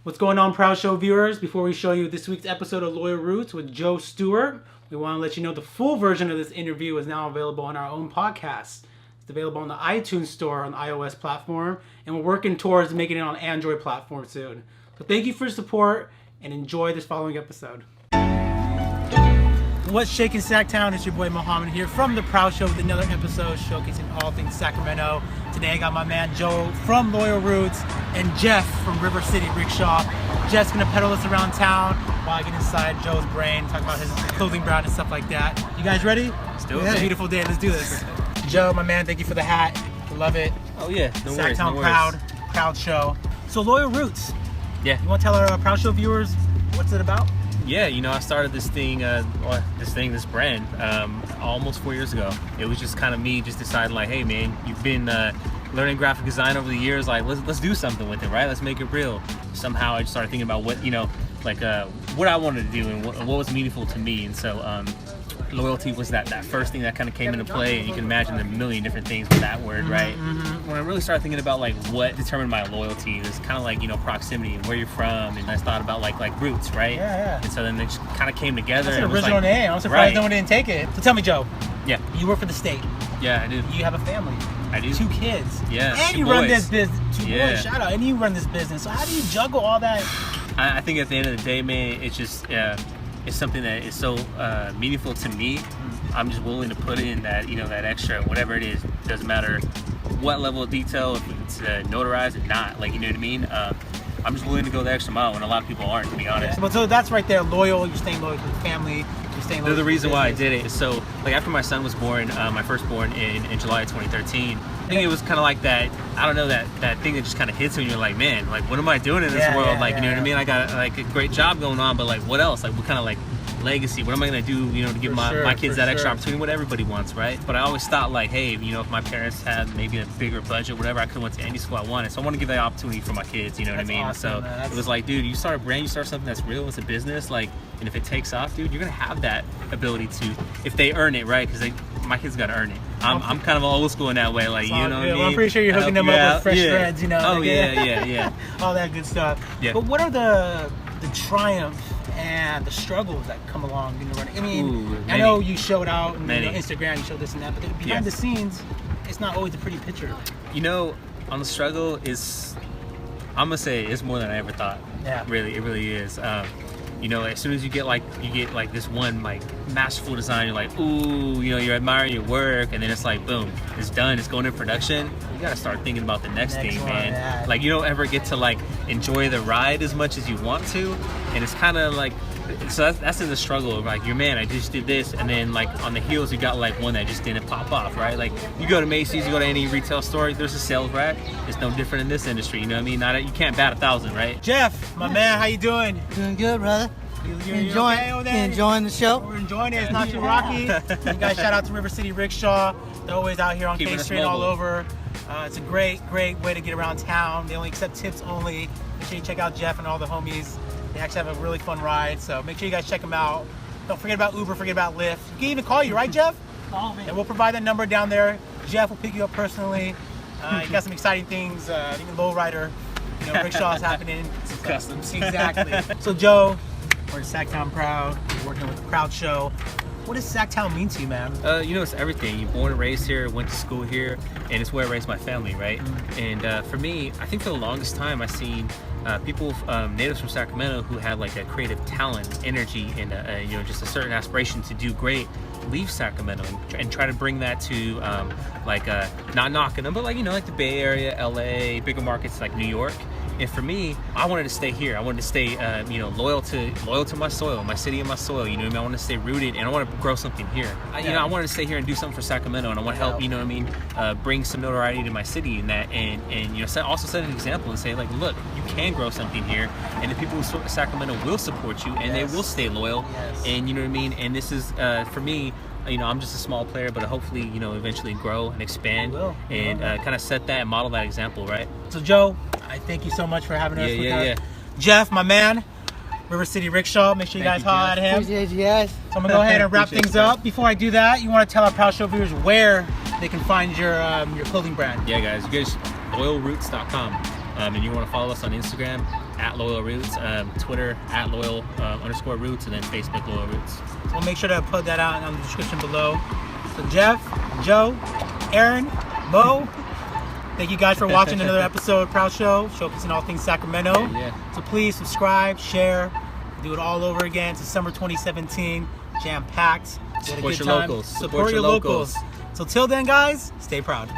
What's going on, Proud Show viewers? Before we show you this week's episode of Loyal Roots with Joe Stewart, we want to let you know the full version of this interview is now available on our own podcast. It's available on the iTunes store on the iOS platform, and we're working towards making it on Android platform soon. So thank you for your support, and enjoy this following episode. What's shaking Sacktown? It's your boy Mohammed here from the Proud Show with another episode showcasing all things Sacramento. Today I got my man Joe from Loyal Roots and Jeff from River City Rickshaw. Jeff's gonna pedal us around town while I get inside Joe's brain, talk about his clothing brand and stuff like that. You guys ready? Let's do it. It's a beautiful day. Let's do this. Joe, my man, thank you for the hat. I love it. Oh yeah, no worries. Sacktown proud show. So Loyal Roots. Yeah. You want to tell our Proud Show viewers what's it about? Yeah, I started this brand, almost 4 years ago. It was just kind of me just deciding like, hey man, you've been learning graphic design over the years, like let's do something with it, right? Let's make it real. Somehow I just started thinking about what, what I wanted to do and what was meaningful to me. And so loyalty was that first thing that kind of came into play, and you can imagine the million different things with that word, right? Mm-hmm. When I really started thinking about like what determined my loyalty, it was kind of like, proximity and where you're from, and I thought about like roots, right? Yeah. And so then they just kind of came together. That's an original name. I'm surprised no one didn't take it. So tell me, Joe. Yeah. You work for the state. Yeah, I do. You have a family. I do. 2 kids. Yeah. And you run this business. 2 boys. Shout out. And you run this business. So how do you juggle all that? I think at the end of the day, man, it's just it's something that is so meaningful to me. I'm just willing to put in that, that extra, whatever it is. Doesn't matter what level of detail, if it's notarized or not. Like, you know what I mean? I'm just willing to go the extra mile when a lot of people aren't, to be honest. Yeah. So that's right there, loyal. You're staying loyal to the family. You're staying loyal. The reason why I did it is so, like, after my son was born, my firstborn in July of 2013. I think it was kind of like that, I don't know, that thing that just kind of hits you and you're like, man, like, what am I doing in this world? Like, you know what I mean? I got like a great job going on, but like, what else? Like, what kind of like legacy? What am I going to do, to give my kids that extra opportunity? What everybody wants, right? But I always thought like, hey, if my parents had maybe a bigger budget, whatever, I could have went to any school I wanted. So I want to give that opportunity for my kids, you know what I mean? Awesome, so it was like, dude, you start a brand, you start something that's real, it's a business, like, and if it takes off, dude, you're going to have that ability to, if they earn it, right? Because my kids got to earn it. I'm kind of old school in that way, like, what I mean? Well, I'm pretty sure you're hooking them up with fresh threads, Oh, like, yeah. All that good stuff. Yeah. But what are the triumph and the struggles that come along in the running? I mean, I know you showed out on Instagram, you showed this and that, but behind the scenes, it's not always a pretty picture. On the struggle is, I'm gonna say it's more than I ever thought. Yeah. Really, it really is. As soon as you get this one like masterful design, you're like, ooh, you admire your work, and then it's like, boom, it's done, it's going in production. You gotta start thinking about the next thing, man. Yeah. Like, you don't ever get to like enjoy the ride as much as you want to, and it's kind of like, so that's in the struggle of like, I just did this, and then like on the heels you got like one that just didn't pop off, right? Like, you go to Macy's, you go to any retail store, there's a sales rack. It's no different in this industry, you know what I mean? You can't bat 1,000, right? Jeff, my man, how you doing? Doing good, brother. You enjoying the show? We're enjoying it. It's not too rocky. You guys, shout out to River City Rickshaw. They're always out here on K Street all over. It's a great way to get around town. They only accept tips only. Make sure you check out Jeff and all the homies. They actually have a really fun ride, so make sure you guys check them out. Don't forget about Uber, forget about Lyft. You can even call you, right, Jeff? Call me. And we'll provide that number down there. Jeff will pick you up personally. You got some exciting things, even lowrider, rickshaws happening. Some customs. Exactly. So Joe, we're at Sacktown Proud. We're working with the Proud Show. What does Sacktown mean to you, man? It's everything. You're born and raised here, went to school here, and it's where I raised my family, right? Mm-hmm. And for me, I think for the longest time, I've seen people, natives from Sacramento, who have like a creative talent, energy, and just a certain aspiration to do great, leave Sacramento and try to bring that to not knocking them, but like the Bay Area, LA, bigger markets like New York. And for me, I wanted to stay here. I wanted to stay, loyal to my soil, my city and my soil. I wanted to stay rooted, and I want to grow something here. I wanted to stay here and do something for Sacramento, and I want to help, bring some notoriety to my city and that, and also set an example and say like, look, you can grow something here, and the people of Sacramento will support you, and they will stay loyal, and you know what I mean. And this is for me. I'm just a small player, but hopefully, eventually grow and expand and kind of set that and model that example, right? So, Joe, I thank you so much for having us. Yeah. Jeff, my man, River City Rickshaw. Make sure you guys holler at him. Appreciate you guys. So I'm going to go ahead and wrap things up. Before I do that, you want to tell our Proud Show viewers where they can find your clothing brand? Yeah, guys, loyalroots.com. And you want to follow us on Instagram at Loyal Roots, Twitter at Loyal _Roots, and then Facebook Loyal Roots. So we'll make sure to put that out in the description below. So Jeff, Joe, Aaron, Mo, thank you guys for watching another episode of Proud Show, showcasing all things Sacramento. Yeah. So please subscribe, share, do it all over again. It's summer 2017, jam-packed. Support your locals. Support your locals. So till then, guys, stay proud.